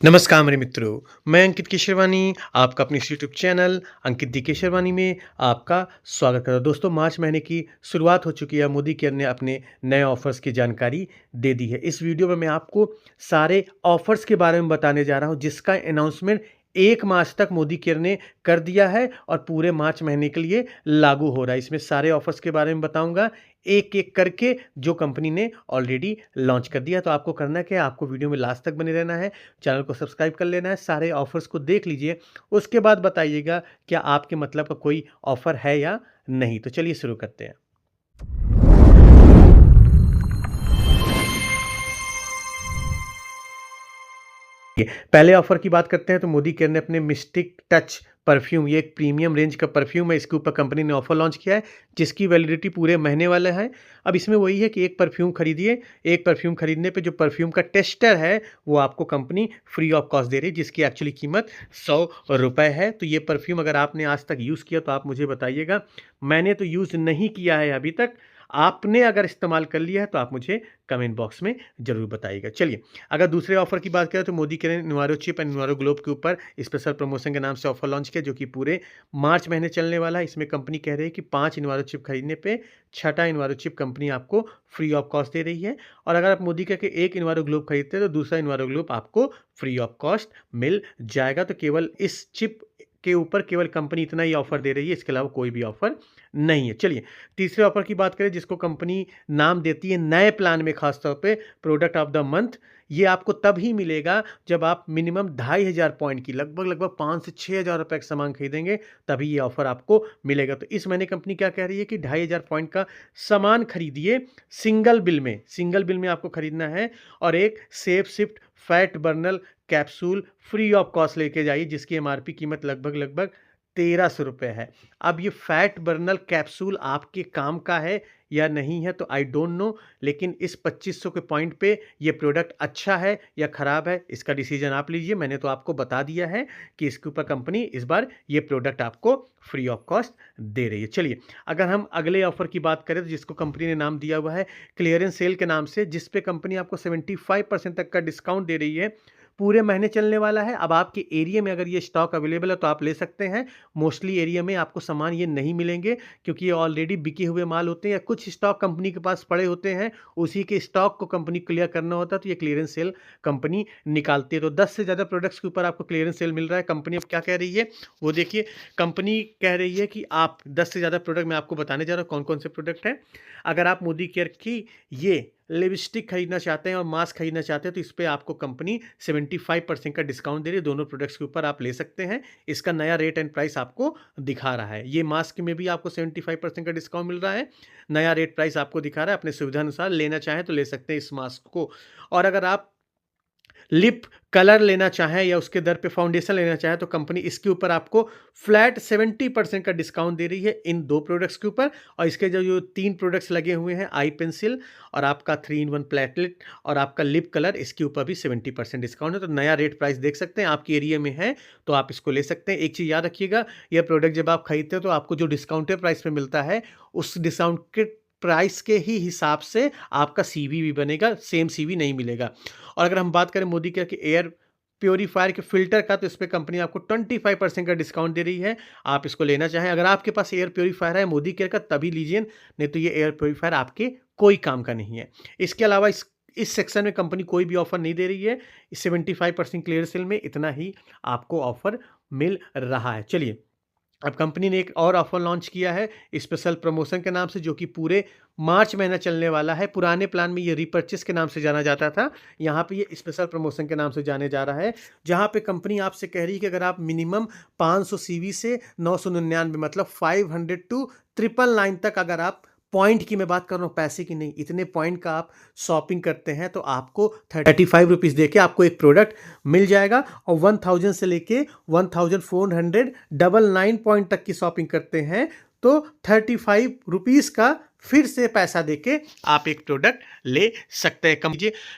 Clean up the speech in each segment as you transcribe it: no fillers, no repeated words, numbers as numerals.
नमस्कार मेरे मित्रों, मैं अंकित केशरवानी आपका अपने इस यूट्यूब चैनल अंकित दी केशरवानी में आपका स्वागत करता हूँ। दोस्तों, मार्च महीने की शुरुआत हो चुकी है। मोदी केयर ने अपने नए ऑफ़र्स की जानकारी दे दी है। इस वीडियो में मैं आपको सारे ऑफ़र्स के बारे में बताने जा रहा हूँ, जिसका अनाउंसमेंट 1 मार्च तक मोदी केयर ने कर दिया है और पूरे मार्च महीने के लिए लागू हो रहा है। इसमें सारे ऑफ़र्स के बारे में बताऊँगा, एक-एक करके, जो कंपनी ने ऑलरेडी लॉन्च कर दिया। तो आपको करना क्या है, आपको वीडियो में लास्ट तक बने रहना है, चैनल को सब्सक्राइब कर लेना है, सारे ऑफ़र्स को देख लीजिए, उसके बाद बताइएगा क्या आपके मतलब का कोई ऑफ़र है या नहीं। तो चलिए शुरू करते हैं। पहले ऑफ़र की बात करते हैं तो मोदी केयर ने अपने मिस्टिक टच परफ्यूम, ये एक प्रीमियम रेंज का परफ्यूम है, इसके ऊपर कंपनी ने ऑफ़र लॉन्च किया है, जिसकी वैलिडिटी पूरे महीने वाला है। अब इसमें वही है कि एक परफ्यूम खरीदिए, एक परफ्यूम खरीदने पे जो परफ्यूम का टेस्टर है, वो आपको कंपनी फ्री ऑफ कॉस्ट दे रही है, जिसकी एक्चुअली कीमत ₹100 है। तो ये परफ्यूम अगर आपने आज तक यूज़ किया तो आप मुझे बताइएगा। मैंने तो यूज़ नहीं किया है अभी तक। आपने अगर इस्तेमाल कर लिया है तो आप मुझे कमेंट बॉक्स में ज़रूर बताइएगा। चलिए, अगर दूसरे ऑफ़र की बात करें तो मोदी केयर ने इन्वायरो चिप एंड इन्वायरो ग्लोब के ऊपर स्पेशल प्रमोशन के नाम से ऑफ़र लॉन्च किया, जो कि पूरे मार्च महीने चलने वाला है। इसमें कंपनी कह रही है कि 5 इन्वायरो चिप खरीदने पे छठा इन्वायरो चिप कंपनी आपको फ्री ऑफ कॉस्ट दे रही है, और अगर आप मोदी केयर के एक इन्वायरो ग्लोब खरीदते हैं तो दूसरा इन्वायरो ग्लोब आपको फ्री ऑफ कॉस्ट मिल जाएगा। तो केवल इस चिप के ऊपर केवल कंपनी इतना ही ऑफ़र दे रही है, इसके अलावा कोई भी ऑफ़र नहीं है। चलिए, तीसरे ऑफ़र की बात करें, जिसको कंपनी नाम देती है नए प्लान में, खास तौर पे प्रोडक्ट ऑफ द मंथ। ये आपको तब ही मिलेगा जब आप मिनिमम 2500 पॉइंट की लगभग 5 से 6000 रुपए का सामान खरीदेंगे, तभी ये ऑफ़र आपको मिलेगा। तो इस महीने कंपनी क्या कह रही है कि 2500 पॉइंट का सामान खरीदिए, सिंगल बिल में आपको खरीदना है, और एक safe shift fat burner capsule free of cost लेके जाइए, जिसकी एमआरपी कीमत लगभग 1300 रुपए है। अब ये फैट बर्नल कैप्सूल आपके काम का है या नहीं है तो आई डोंट नो, लेकिन इस 2500 के पॉइंट पे ये प्रोडक्ट अच्छा है या ख़राब है, इसका डिसीजन आप लीजिए। मैंने तो आपको बता दिया है कि इसके ऊपर कंपनी इस बार ये प्रोडक्ट आपको फ्री ऑफ कॉस्ट दे रही है। चलिए, अगर हम अगले ऑफ़र की बात करें तो जिसको कंपनी ने नाम दिया हुआ है क्लियरेंस सेल के नाम से, जिस पे कंपनी आपको 75% तक का डिस्काउंट दे रही है, पूरे महीने चलने वाला है। अब आपके एरिया में अगर ये स्टॉक अवेलेबल है तो आप ले सकते हैं। मोस्टली एरिया में आपको सामान ये नहीं मिलेंगे, क्योंकि ये ऑलरेडी बिके हुए माल होते हैं या कुछ स्टॉक कंपनी के पास पड़े होते हैं, उसी के स्टॉक को कंपनी क्लियर करना होता है, तो ये क्लियरेंस सेल कंपनी निकालती है। तो 10 से ज़्यादा प्रोडक्ट्स के ऊपर आपको क्लियरेंस सेल मिल रहा है। कंपनी अब क्या कह रही है वो देखिए। कंपनी कह रही है कि आप 10 से ज़्यादा प्रोडक्ट, मैं आपको बताने जा रहा हूँ कौन-कौन से प्रोडक्ट हैं। अगर आप मोदी केयर की ये लिपस्टिक खरीदना चाहते हैं और मास्क खरीदना चाहते हैं तो इस पे आपको कंपनी 75% का डिस्काउंट दे रही है। दोनों प्रोडक्ट्स के ऊपर आप ले सकते हैं। इसका नया रेट एंड प्राइस आपको दिखा रहा है। ये मास्क में भी आपको 75% का डिस्काउंट मिल रहा है। नया रेट प्राइस आपको दिखा रहा है। अपने सुविधा अनुसार लेना चाहें तो ले सकते हैं इस मास्क को। और अगर आप लिप कलर लेना चाहें या उसके दर पे फाउंडेशन लेना चाहें तो कंपनी इसके ऊपर आपको फ्लैट 70% का डिस्काउंट दे रही है इन 2 प्रोडक्ट्स के ऊपर। और इसके जो 3 प्रोडक्ट्स लगे हुए हैं, आई पेंसिल और आपका 3 इन 1 प्लेटलेट और आपका लिप कलर, इसके ऊपर भी 70% डिस्काउंट है। तो नया रेट प्राइस देख सकते हैं, आपके एरिया में है तो आप इसको ले सकते हैं। एक चीज़ याद रखिएगा, यह प्रोडक्ट जब आप खरीदते हो तो आपको जो डिस्काउंटेड प्राइस पे मिलता है, उस डिस्काउंट के प्राइस के ही हिसाब से आपका सीवी भी बनेगा, सेम सीवी नहीं मिलेगा। और अगर हम बात करें मोदी केयर के एयर प्योरीफायर के फ़िल्टर का, तो इस पे कंपनी आपको 25% का डिस्काउंट दे रही है। आप इसको लेना चाहें, अगर आपके पास एयर प्योरीफायर है मोदी केयर का तभी लीजिए, नहीं तो ये एयर प्योरीफायर आपके कोई काम का नहीं है। इसके अलावा इस सेक्शन में कंपनी कोई भी ऑफ़र नहीं दे रही है। इस 75% क्लियर सेल में इतना ही आपको ऑफ़र मिल रहा है। चलिए, अब कंपनी ने एक और ऑफ़र लॉन्च किया है स्पेशल प्रमोशन के नाम से, जो कि पूरे मार्च महीना चलने वाला है। पुराने प्लान में ये रीपर्चेज़ के नाम से जाना जाता था, यहाँ पे ये स्पेशल प्रमोशन के नाम से जाने जा रहा है, जहाँ पे कंपनी आपसे कह रही है कि अगर आप मिनिमम 500 सीवी से 999, मतलब 500 टू 999 तक, अगर आप पॉइंट की मैं बात कर रहा हूँ, पैसे की नहीं, इतने पॉइंट का आप शॉपिंग करते हैं तो आपको 35 रुपीज़ देके आपको एक प्रोडक्ट मिल जाएगा। और 1000 से लेके 1499 पॉइंट तक की शॉपिंग करते हैं तो 35 रुपीज़ का फिर से पैसा देके आप एक प्रोडक्ट ले सकते हैं।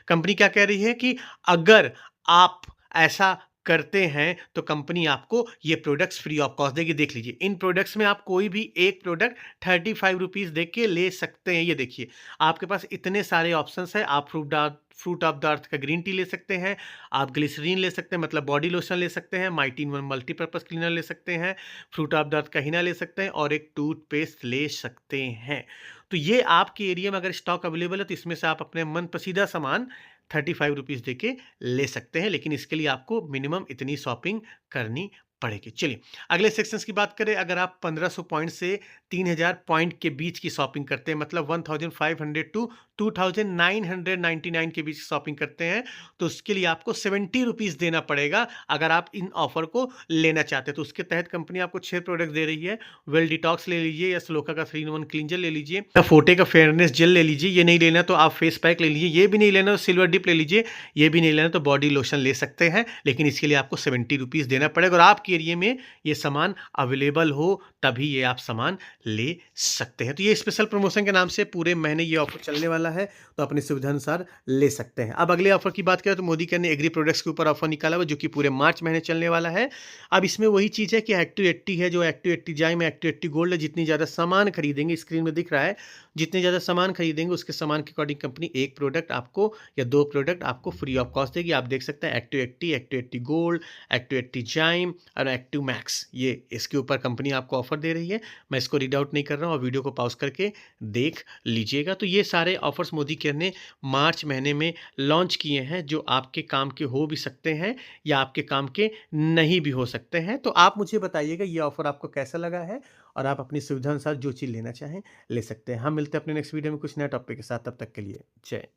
कंपनी क्या कह रही है कि अगर आप ऐसा करते हैं तो कंपनी आपको ये प्रोडक्ट्स फ्री ऑफ कॉस्ट देगी। देख लीजिए, इन प्रोडक्ट्स में आप कोई भी एक प्रोडक्ट 35 रुपीज़ दे के ले सकते हैं। ये देखिए, आपके पास इतने सारे ऑप्शंस हैं। आप फ्रूट ऑफ द अर्थ का ग्रीन टी ले सकते हैं, आप ग्लिसरीन ले सकते हैं मतलब बॉडी लोशन ले सकते हैं, माइटी इन मल्टीपर्पज़ क्लीनर ले सकते हैं, फ्रूट ऑफ द अर्थ का हीना ले सकते हैं और एक टूथपेस्ट ले सकते हैं। तो ये आपके एरिया में अगर स्टॉक अवेलेबल है तो इसमें से आप अपने मन पसंदीदा सामान 35 रुपीज़ दे के ले सकते हैं, लेकिन इसके लिए आपको मिनिमम इतनी शॉपिंग करनी पड़ेगी। चलिए, अगले सेक्शंस की बात करें। अगर आप 1500 पॉइंट से 3000 पॉइंट के बीच की शॉपिंग करते हैं, मतलब 1500 टू 2999 के बीच शॉपिंग करते हैं, तो उसके लिए आपको 70 रुपीज़ देना पड़ेगा अगर आप इन ऑफर को लेना चाहते हैं। तो उसके तहत कंपनी आपको 6 प्रोडक्ट दे रही है। वेल डिटॉक्स ले लीजिए, या स्लोका का 3-in-1 क्लींजर ले लीजिए, या फोर्टे का फेयरनेस जेल ले लीजिए। ये नहीं लेना तो आप फेस पैक ले लीजिए। ये भी नहीं लेना तो सिल्वर डिप ले लीजिए। ये भी नहीं लेना तो बॉडी लोशन ले सकते हैं, लेकिन इसके लिए आपको 70 रुपीज़ देना पड़ेगा और आपके एरिया में ये सामान अवेलेबल हो तभी ये आप सामान ले सकते हैं। तो ये स्पेशल प्रमोशन के नाम से पूरे महीने ये ऑफर चलने वाला है, तो अपनी सुविधा अनुसार ले सकते हैं। अब अगले ऑफर की बात करें तो मोदी केयर ने एग्री प्रोडक्ट्स के ऊपर ऑफर निकाला हुआ, जो कि पूरे मार्च महीने चलने वाला है। अब इसमें वही चीज़ है कि एक्टिव 80 है, जो एक्टिव 80 जाइम, एक्टिव 80 गोल्ड है। जितनी ज़्यादा सामान खरीदेंगे, स्क्रीन में दिख रहा है, जितने ज़्यादा सामान खरीदेंगे उसके सामान के अकॉर्डिंग कंपनी एक प्रोडक्ट आपको या 2 प्रोडक्ट आपको फ्री ऑफ कॉस्ट देगी। आप देख सकते हैं एक्टिव 80 गोल्ड, एक्टिव 80 जाइम और एक्टिव मैक्स, ये इसके ऊपर कंपनी आपको ऑफर दे रही है। मैं इसको रीड आउट नहीं कर रहा हूँ, और वीडियो को पॉज करके देख लीजिएगा। तो ये सारे ऑफर्स मोदी केयर ने मार्च महीने में लॉन्च किए हैं, जो आपके काम के हो भी सकते हैं या आपके काम के नहीं भी हो सकते हैं। तो आप मुझे बताइएगा ये ऑफर आपको कैसा लगा है, और आप अपनी सुविधा अनुसार जो चीज़ लेना चाहें ले सकते हैं। हम मिलते हैं अपने नेक्स्ट वीडियो में कुछ नया टॉपिक के साथ। तब तक के लिए जय।